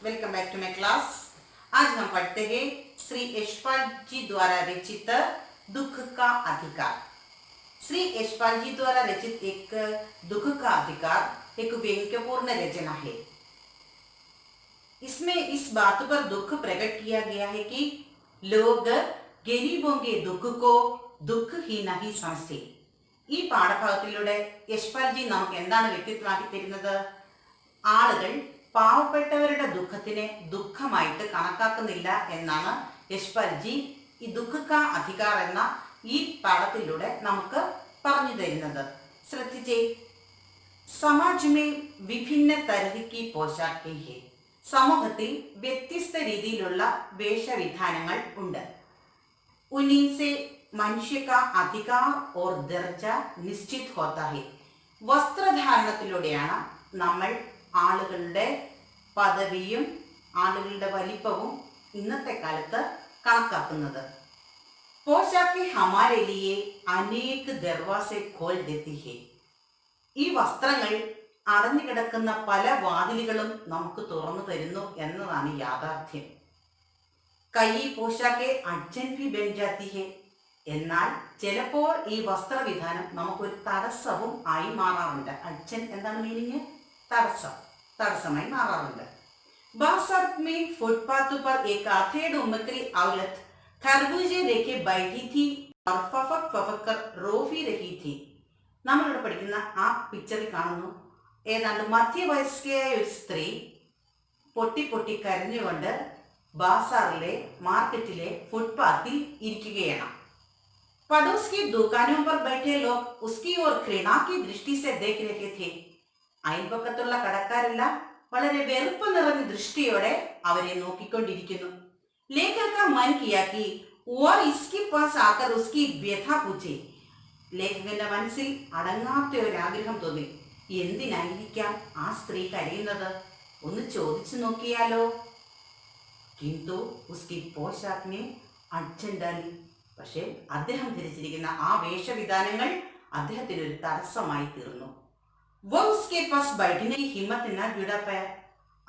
Welcome back to my class. आज हम पढ़ते हैं श्री यशपाल जी द्वारा रचित दुख का अधिकार। श्री यशपाल जी द्वारा रचित एक दुख का अधिकार एक व्यंग्यपूर्ण रचना है। इसमें इस बात पर दुख प्रकट किया गया है कि लोग गरीबों के दुख को दुख ही नहीं समझते। ഈ പാഠഭാഗത്തിലൂടെ യശ്പാൽ ജി നമുക്ക് എന്താണ് വ്യക്തിത്വമാക്കി തരുന്നത്? ആളുകൾ പാവപ്പെട്ടവരുടെ ദുഃഖത്തിനെ ദുഃഖമായിട്ട് കണക്കാക്കുന്നില്ല എന്നാണ് യശ്പാൽ ജി ഈ ദുഃഖ കാ അധികാർ എന്ന ഈ പാഠത്തിലൂടെ നമുക്ക് പറഞ്ഞു തരുന്നത്. ശ്രദ്ധിച്ചേ. സമാജ് മേ വിഭിന്ന തരഹ് കി പോശാക് ഹേ. സമൂഹത്തിൽ വ്യത്യസ്ത രീതിയിലുള്ള വേഷവിധാനങ്ങൾ ഉണ്ട്. ഉനീസെ മനുഷ്യ കാ അധികാർ ഓർ ദർജ നിശ്ചിത് ഹോത്താ ഹെ. വസ്ത്രധാരണത്തിലൂടെയാണ് നമ്മൾ ആളുകളുടെ പദവിയും ആളുകളുടെ വലിപ്പവും ഇന്നത്തെ കാലത്ത് കണക്കാക്കുന്നത്. പോശാക്ക് ഹമാരെ ലിയെ അനേക ദർവാസെ ഖോൽ ദേത്തി ഹെ. ഈ വസ്ത്രങ്ങൾ അടഞ്ഞു കിടക്കുന്ന പല വാതിലുകളും നമുക്ക് തുറന്നു തരുന്നു എന്നതാണ് യാഥാർത്ഥ്യം. കൈ പോശാക്കെ അഡ്ജൻ ഭി ബൻ ജാത്തി ഹെ. എന്നാൽ ചിലപ്പോൾ ഈ വസ്ത്രവിധാനം നമുക്കൊരു തടസ്സവും ആയി മാറാറുണ്ട്. അഡ്ജൻ എന്താണ് മീനിങ്? തടസ്സമായി മാറാറുണ്ട്. बाजार में फुटपाथ पर एक आधेड़ उम्र की औरत खरबूजे लेके बैठी थी और फफक फफक कर रो भी रही थी. നമ്മളിവിടെ പഠിക്കുന്ന ആ പിക്ചറിൽ കാണുന്നു ഏതാണ്ട് മധ്യവയസ്കയായ ഒരു സ്ത്രീ പൊട്ടി പൊട്ടി കരഞ്ഞുകൊണ്ട് ബാസാറിലെ മാർക്കറ്റിലെ ഫുട്പാത്തിൽ ഇരിക്കുകയാണ്. पड़ोस की दुकानों पर बैठे लोग उसकी ओर घृणा की दृष्टि से देख रहे थे. അയൽപക്കത്തുള്ള കടക്കാരെല്ലാം വളരെ വെറുപ്പ് നിറഞ്ഞ ദൃഷ്ടിയോടെ അവരെ നോക്കിക്കൊണ്ടിരിക്കുന്നു. ലേഖക മൻ കിയാ കി वो इसके पास आकर उसकी व्यथा पूछे. ലേഖകന്റെ മനസ്സിൽ അടങ്ങാത്ത ഒരു ആഗ്രഹം തോന്നി. എന്തിനായിരിക്കാം ആ സ്ത്രീ കരയുന്നത്? ഒന്ന് ചോദിച്ചു നോക്കിയാലോ. കിന്തു ഉസ്കി പോശാക് മേ അഡ്ജൻ ഡാലി. പക്ഷേ അദ്ദേഹം ധരിച്ചിരിക്കുന്ന ആ വേഷവിധാനങ്ങൾ അദ്ദേഹത്തിന് ഒരു തടസ്സമായി തീർന്നു.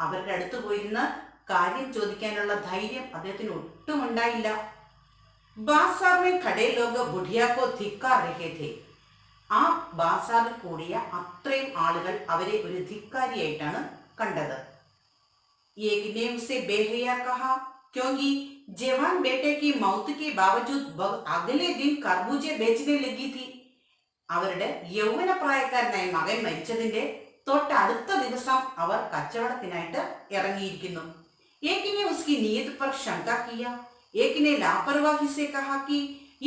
അവരുടെ അടുത്ത് പോയിരുന്ന് കാര്യം ചോദിക്കാനുള്ള ധൈര്യം അദ്ദേഹത്തിന് ഒട്ടും ഉണ്ടായില്ല. ആ ബാസാറിൽ കൂടിയ അത്രയും ആളുകൾ അവരെ ഒരു ധിക്കാരിയായിട്ടാണ് കണ്ടത്. क्योंकि जवान बेटे की मौत के बावजूद अगले दिन खरबूजे बेचने लगी थी. അവരുടെ യൗവന പ്രായക്കാരനായ മകൻ മരിച്ചതിന്റെ തൊട്ടടുത്ത ദിവസം അവർ കച്ചവടത്തിനായിട്ട് ഇറങ്ങിയിരിക്കുന്നു. ഏകിനെ ഉസ്കി നിയത് पर शंका किया. एक ने लापरवाही से कहा कि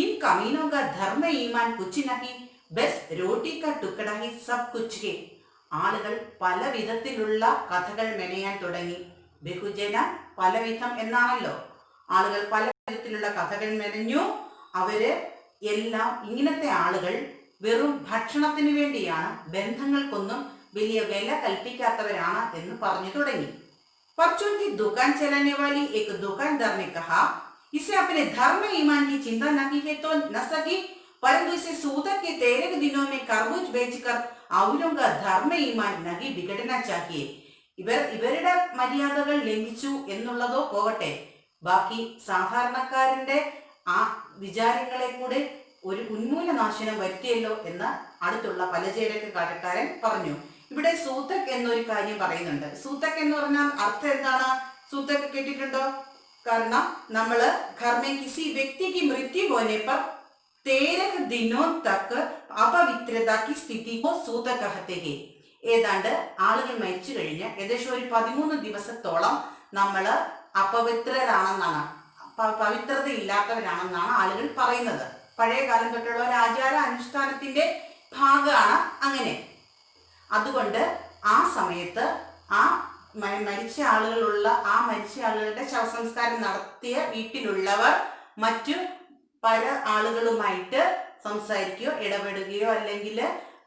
इन कमीनों का धर्म ईमान कुछ नहीं, बस रोटी का टुकड़ा ही सब कुछ है. ആളുകൾ പല വിധത്തിലുള്ള കഥകൾ മെനയാൻ തുടങ്ങി. ബഹുജന പലവിധം എന്നാണല്ലോ. ആളുകൾ പല വിധത്തിലുള്ള കഥകൾ മെനഞ്ഞു. അവര് എല്ലാം ഇങ്ങനത്തെ ആളുകൾ വെറും ഭക്ഷണത്തിന് വേണ്ടിയാണ്, ബന്ധങ്ങൾക്കൊന്നും വലിയ വില കൽപ്പിക്കാത്തവരാണ് എന്ന് പറഞ്ഞു തുടങ്ങി. परचून की दुकान चलाने वाली एक दुकानदार ने कहा, इसे अपने धर्म ईमान की चिंता नहीं है तो न सकी, परंतु इसे सूतक के 13 दिनों में खरबूज बेचकर औरों का धर्म ईमान नहीं बिगड़ना चाहिए. ഇവരുടെ മര്യാദകൾ ലംഘിച്ചു എന്നുള്ളതോ പോകട്ടെ, ബാക്കി സാധാരണക്കാരന്റെ ആ വിചാരങ്ങളെ കൂടെ ഒരു ഉന്മൂലനാശനം വരുത്തിയല്ലോ എന്ന് അടുത്തുള്ള പലചരക്ക് കടക്കാരൻ പറഞ്ഞു. ഇവിടെ സൂതക് എന്നൊരു കാര്യം പറയുന്നുണ്ട്. സൂതക് എന്ന് പറഞ്ഞാൽ അർത്ഥം എന്താണ്? സൂതക് കേട്ടിട്ടുണ്ടോ? കാരണം നമ്മള് घर में किसी व्यक्ति की मृत्यु होने पर 13 दिनों तक अपवित्रता की स्थिति को सूतक कहते हैं. ഏതാണ്ട് ആളുകൾ മരിച്ചു കഴിഞ്ഞ് ഏകദേശം ഒരു 13 ദിവസത്തോളം നമ്മള് അപവിത്രരാണെന്നാണ്, പവിത്രത ഇല്ലാത്തവരാണെന്നാണ് ആളുകൾ പറയുന്നത്. പഴയ കാലം തൊട്ടുള്ള ഒരു ആചാര അനുഷ്ഠാനത്തിന്റെ ഭാഗമാണ് അങ്ങനെ. അതുകൊണ്ട് ആ സമയത്ത് ആ മരിച്ച ആളുകളുടെ ശവസംസ്കാരം നടത്തിയ വീട്ടിലുള്ളവർ മറ്റു പല ആളുകളുമായിട്ട് സംസാരിക്കുകയോ ഇടപെടുകയോ അല്ലെങ്കിൽ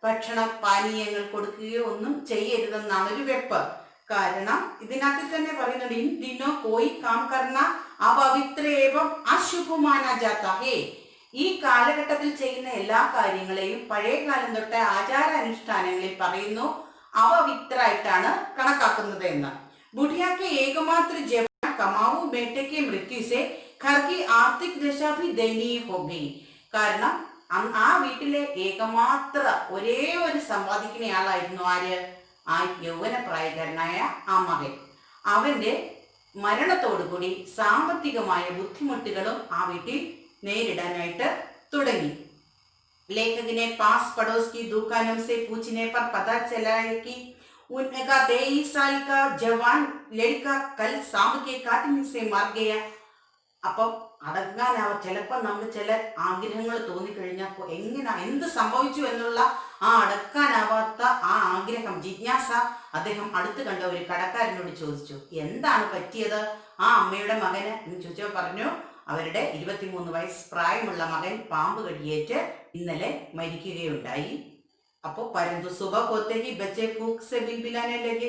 ഭക്ഷണ പാനീയങ്ങൾ കൊടുക്കുകയോ ഒന്നും ചെയ്യരുതെന്നാണ് ഒരു വെപ്പ്. കാരണം ഇതിനകത്ത് തന്നെ പറയുന്നുണ്ട്, ഇൻ ദിനോ കോയി കാം കർണ അപവിത്ര ഏവം അശുഭ മാനാ ജാതാ ഹേ. ഈ കാലഘട്ടത്തിൽ ചെയ്യുന്ന എല്ലാ കാര്യങ്ങളെയും പഴയ കാലം തൊട്ട് ആചാര അനുഷ്ഠാനങ്ങളിൽ പറയുന്നു അപവിത്രായിട്ടാണ് കണക്കാക്കുന്നത് എന്ന്. बुढ़िया के एकमात्र जवान कमाऊ बेटे के मृत्यु से घर की आर्थिक दशा भी दयनीय हो गई. കാരണം ആ വീട്ടിലെ ഏകമാത്ര ഒരേ ഒരു സമ്പാദിക്കുന്നയാളായിരുന്നു ആര്? ആ യൗവനപ്രായക്കാരനായ ആ മകൻ. അവന്റെ മരണത്തോടുകൂടി സാമ്പത്തികമായ ബുദ്ധിമുട്ടുകളും ആ വീട്ടിൽ നേരിടാനായിട്ട് തുടങ്ങി. लेखक ने पास पड़ोस की दुकानों से पूछने पर पता चला है कि उनका 23 साल का जवान लड़का कल शाम के काटने से मर गया. അപ്പം അടങ്ങാനാവും. ചിലപ്പോൾ നമുക്ക് ചില ആഗ്രഹങ്ങൾ തോന്നിക്കഴിഞ്ഞാൽ എങ്ങനെ എന്ത് സംഭവിച്ചു എന്നുള്ള ആ അടക്കാനാവാത്ത ആ ആഗ്രഹം, ജിജ്ഞാസ അദ്ദേഹം അടുത്ത് കണ്ട ഒരു കടക്കാരനോട് ചോദിച്ചു, എന്താണ് പറ്റിയത് ആ അമ്മയുടെ മകന് എന്ന് ചോദിച്ചപ്പോൾ പറഞ്ഞു, അവരുടെ 23 വയസ്സ് പ്രായമുള്ള മകൻ പാമ്പ് കടിയേറ്റ് ഇന്നലെ മരിക്കുകയുണ്ടായി. അപ്പോൾ परंतु सुबह होते ही बच्चे भूख से बिलबिलाने लगे.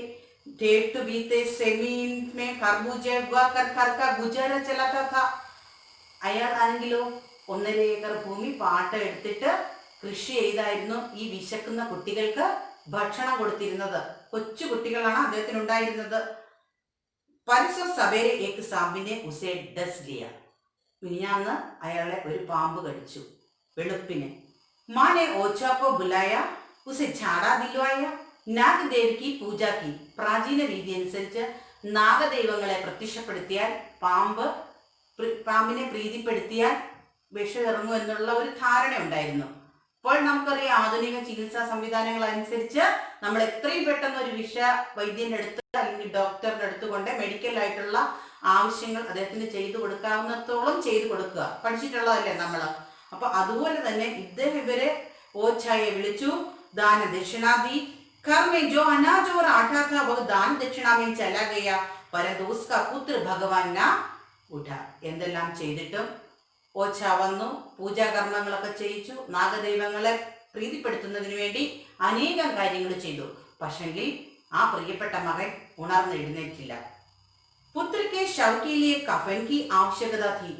ढेर बीते जमीन में खरबूजे उगा कर घर का गुजारा चलाता था. അയാൾ ആണെങ്കിലോ 1.5 ഏക്കർ ഭൂമി പാട്ട എടുത്തിട്ട് കൃഷി ചെയ്തായിരുന്നു ഈ വിശക്കുന്ന കുട്ടികൾക്ക് ഭക്ഷണം കൊടുത്തിരുന്നത്. കൊച്ചു കുട്ടികളാണ് അദ്ദേഹത്തിനുണ്ടായിരുന്നത്. परसों सवेरे एक सांप ने उसे डस लिया. മിനിഞ്ഞാന്ന് അയാളെ ഒരു പാമ്പ് കടിച്ചു വെളുപ്പിന്. माँ ने ओछा को बुलाया, उसे झाड़ा दिलवाया, नागदेव की पूजा की. പ്രാചീന രീതി അനുസരിച്ച് നാഗദൈവങ്ങളെ പ്രത്യക്ഷപ്പെടുത്തിയാൽ പാമ്പിനെ പ്രീതിപ്പെടുത്തിയാൽ വിഷം ഇറങ്ങും എന്നുള്ള ഒരു ധാരണ ഉണ്ടായിരുന്നു. ഇപ്പോൾ നമുക്കറിയാം ആധുനിക ചികിത്സാ സംവിധാനങ്ങൾ അനുസരിച്ച് നമ്മൾ എത്രയും പെട്ടെന്ന് ഒരു വിഷ വൈദ്യന്റെ അടുത്ത് അല്ലെങ്കിൽ ഡോക്ടറുടെ അടുത്ത് കൊണ്ട് മെഡിക്കൽ ആയിട്ടുള്ള ആവശ്യങ്ങൾ അദ്ദേഹത്തിന് ചെയ്തു കൊടുക്കാവുന്നത്തോളം ചെയ്തു കൊടുക്കുക. പഠിച്ചിട്ടുള്ളതല്ലേ നമ്മൾ. അപ്പൊ അതുപോലെ തന്നെ ഇദ്ദേഹം ഇവരെ ഓച്ചായെ വിളിച്ചു, ദാന ദക്ഷിണാദി. घर में जो अनाज और आटा था वह दान दक्षिणा में चला गया, परंतु उसका पुत्र भगवान ना उठा. എന്തെല്ലാം ചെയ്തിട്ടും ഓച്ച വന്നു, പൂജാകർമ്മങ്ങളൊക്കെ ചെയ്യിച്ചു, നാഗദൈവങ്ങളെ പ്രീതിപ്പെടുത്തുന്നതിന് വേണ്ടി അനേകം കാര്യങ്ങൾ ചെയ്തു. പക്ഷെങ്കിൽ ആ പ്രിയപ്പെട്ട മകൻ ഉണർന്നെഴുന്നേറ്റില്ല. പുത്രയ്ക്ക് ശൗക്കിയിലെ കഫൻ കി ആവശ്യകത थी.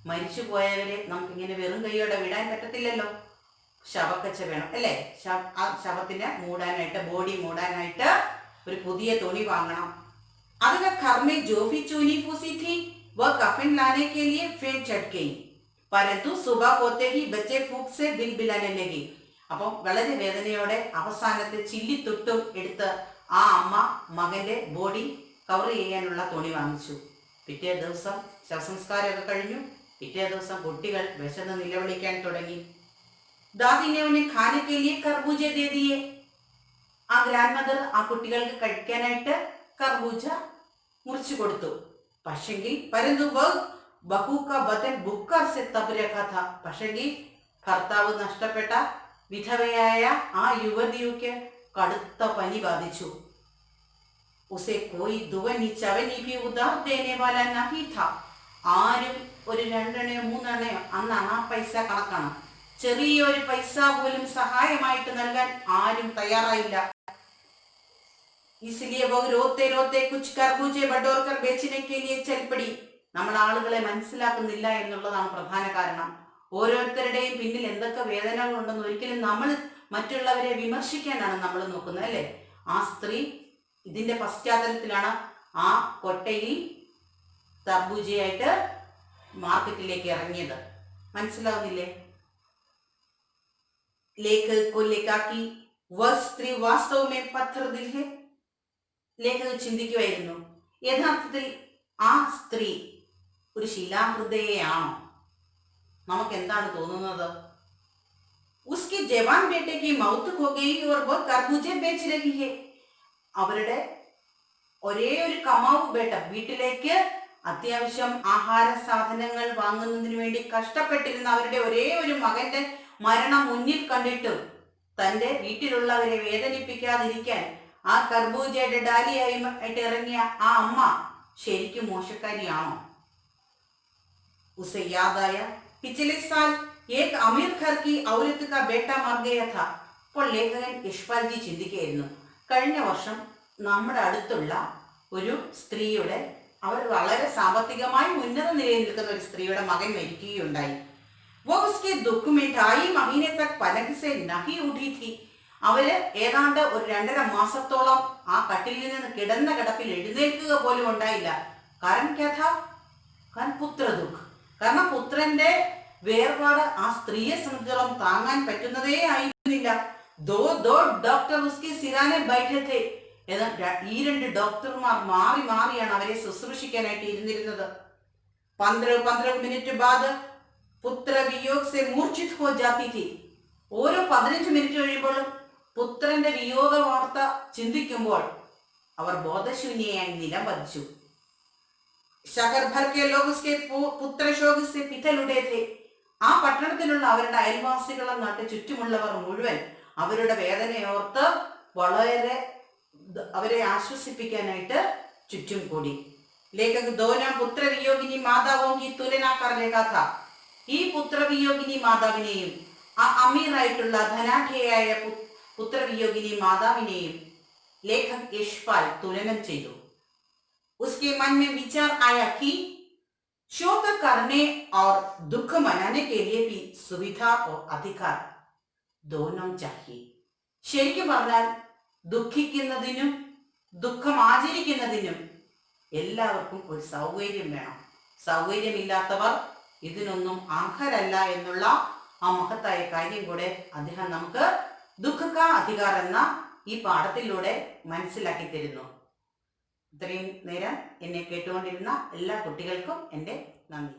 മരിച്ചു പോയവരെ നമുക്കിങ്ങനെ വെറും കൈയോടെ വിടാൻ പറ്റത്തില്ലല്ലോ. ശവക്കച്ച വേണം അല്ലേ? ആ ശവത്തിന് മൂടാനായിട്ട്, ബോഡി മൂടാനായിട്ട് ഒരു പുതിയ തുണി വാങ്ങണം. അതിന് ഘർമേ ജോഫി ചൂനി ഫൂസി थी, वह कफन लाने के लिए फिर चढ़ गई, परंतु सुबह होते ही बच्चे फूक से बिलबिलाने लगी. അപ്പം വളരെ വേദനയോടെ അവസാനത്തെ ചില്ലിത്തുട്ടും എടുത്ത് ആ അമ്മ മകന്റെ ബോഡി കവർ ചെയ്യാനുള്ള തുണി വാങ്ങിച്ചു. പിറ്റേ ദിവസം ശവസംസ്കാരമൊക്കെ കഴിഞ്ഞു. പിറ്റേ ദിവസം കുട്ടികൾ വിശന്ന് നിലവിളിക്കാൻ തുടങ്ങി. ദാദിനെ ഉന്നെ ഖാനെ കെ ലിയെ കർബൂജ ദേ ദിയെ. ആ ഗ്രാൻഡ് മദർ ആ കുട്ടികൾക്ക് കഴിക്കാനായിട്ട് കർബൂജ മുറിച്ചു കൊടുത്തു. പക്ഷെങ്കിൽ परंतु ബഹു കാ ബദൻ ബുക്കാർ സെ തബ് രഖാ था. പക്ഷെങ്കിൽ ഭർത്താവ് നഷ്ടപ്പെട്ട വിധവയായ ആ യുവതിക്ക് കടുത്ത പനി ബാധിച്ചു. ഉസെ കോയി ദുവനി ചവനി ഭി ഉദാർ ദേനെ വാല നഹി था. ആരും ഒരു 2 അണയോ 3 അണയോ, അന്ന് ആ പൈസ കണക്കാണ്, ചെറിയൊരു പൈസ പോലും സഹായമായിട്ട് നൽകാൻ ആരും തയ്യാറായില്ല. इसलिए वो रोते रोते कुछ खरबूजे बटोरकर बेचने के लिए चल पड़ी. നമ്മൾ ആളുകളെ മനസ്സിലാക്കുന്നില്ല എന്നുള്ളതാണ് പ്രധാന കാരണം. ഓരോരുത്തരുടെയും പിന്നിൽ എന്തൊക്കെ വേദനകളുണ്ടെന്ന് ഒരിക്കലും നമ്മൾ മറ്റുള്ളവരെ വിമർശിക്കാനാണ് നമ്മൾ നോക്കുന്നത് അല്ലേ? ആ സ്ത്രീ ഇതിന്റെ പശ്ചാത്തലത്തിലാണ് ആ കൊട്ടയിൽ തർബൂജയായിട്ട് മാർക്കറ്റിലേക്ക് ഇറങ്ങിയത്. മനസ്സിലാവുന്നില്ലേ? लेखक को लिखा कि वह स्त्री वास्तव में पत्थर दिल है. ലേഖകൻ ചിന്തിക്കുമായിരുന്നു, യഥാർത്ഥത്തിൽ ആ സ്ത്രീ ഒരു ശിലാഹൃദയയാണോ? നമുക്ക് എന്താണ് തോന്നുന്നത്? उसके जवान बेटे की मौत हो गई और वह खरबूजे बेच रही है. അവരുടെ ഒരേ ഒരു കമാവു ബേട്ട, വീട്ടിലേക്ക് അത്യാവശ്യം ആഹാര സാധനങ്ങൾ വാങ്ങുന്നതിന് വേണ്ടി കഷ്ടപ്പെട്ടിരുന്ന അവരുടെ ഒരേ ഒരു മകന്റെ മരണം മുന്നിൽ കണ്ടിട്ടും തന്റെ വീട്ടിലുള്ളവരെ വേദനിപ്പിക്കാതിരിക്കാൻ ആ കർബൂജയുടെ ഡാലിയായിട്ട് ഇറങ്ങിയ ആ അമ്മ ശരിക്കും മോശക്കാരിയാണോ? उसे याद आया पिछले साल एक अमीर घर की औरत का बेटा मर गया था. അപ്പോൾ ലേഖകൻ യശ്പാൽജി ചിന്തിക്കുകയായിരുന്നു, കഴിഞ്ഞ വർഷം നമ്മുടെ അടുത്തുള്ള ഒരു സ്ത്രീയുടെ, അവർ വളരെ സാമ്പത്തികമായി ഉന്നത നിലയിൽ നിൽക്കുന്ന ഒരു സ്ത്രീയുടെ മകൻ മരിക്കുകയുണ്ടായി. वो उसके दुख में 2.5 महीने तक पलक से नहीं उठी थी. അവര് ഏതാണ്ട് ഒരു 2.5 മാസത്തോളം ആ കട്ടിലിൽ നിന്ന് കിടന്ന കിടപ്പിൽ എഴുന്നേൽക്കുക പോലും ഉണ്ടായില്ല. കാരണം ക്യാ ഥാ? കാരണം പുത്ര ദുഃഖ്. കാരണം പുത്രന്റെ വേർപാട് ആ സ്ത്രീയെ സംബന്ധിച്ചോളം താങ്ങാൻ പറ്റുന്നതേ ആയിരുന്നില്ല. ദോ ദോ ഡോക്ടർ ഉസ്കി സിരാനെ ബൈഠേ थे. ഈ 2 ഡോക്ടർമാർ മാറി മാറിയാണ് അവരെ ശുശ്രൂഷിക്കാനായിട്ട് ഇരുന്നിരുന്നത്. 15 മിനിറ്റ് ബാദ് പുത്ര വിയോഗ് സെ മൂർച്ഛിത് ഹോ ജാതി थी. ഓരോ 15 മിനിറ്റ് കഴിയുമ്പോഴും പുത്രന്റെ വിയോഗ വാർത്ത ചിന്തിക്കുമ്പോൾ അവർ ബോധശൂന്യയായി നിലം പതിച്ചു. ശഹർ ഭർ കെ ലോഗ് ഉസ്കെ പുത്ര ശോക് സെ പിതൽ ഉടേ थे. ആ പട്ടണത്തിലുള്ള അവരുടെ അയൽവാസികളെ നാട്ട് ചുറ്റുമുള്ളവർ മുഴുവൻ അവരുടെ വേദനയോർത്ത് വളരെ അവരെ ആശ്വസിപ്പിക്കാനായിട്ട് ചുറ്റും കൂടി. ലേഖക് ദോനാം പുത്രവിയോഗിനി മാതാവോങ്കി തുലനാക്കറിലേക്കാത്ത ഈ പുത്രവിയോഗിനി മാതാവിനെയും ആ അമീറായിട്ടുള്ള ധനാഢ്യയായ പുത്രവിയോഗിനി മാതാവിനെയും ലേഖക് യശ്പാൽ തുലനം ചെയ്തു. उसके मन में विचार आया कि शोक करने और दुख मनाने के लिए भी सुविधा और अधिकार दोनों चाहिए. ശരിക്കും പറഞ്ഞാൽ ദുഃഖിക്കുന്നതിനും ദുഃഖം ആചരിക്കുന്നതിനും എല്ലാവർക്കും ഒരു സൗകര്യം വേണം. സൗകര്യമില്ലാത്തവർ ഇതിനൊന്നും അർഹരല്ല എന്നുള്ള ആ മഹത്തായ കാര്യം കൂടെ അദ്ദേഹം നമുക്ക് ദുഃഖ കാ അധികാർ എന്ന ഈ പാഠത്തിലൂടെ മനസ്സിലാക്കി തരുന്നു. ഇത്രയും നേരം എന്നെ കേട്ടുകൊണ്ടിരുന്ന എല്ലാ കുട്ടികൾക്കും എൻ്റെ നന്ദി.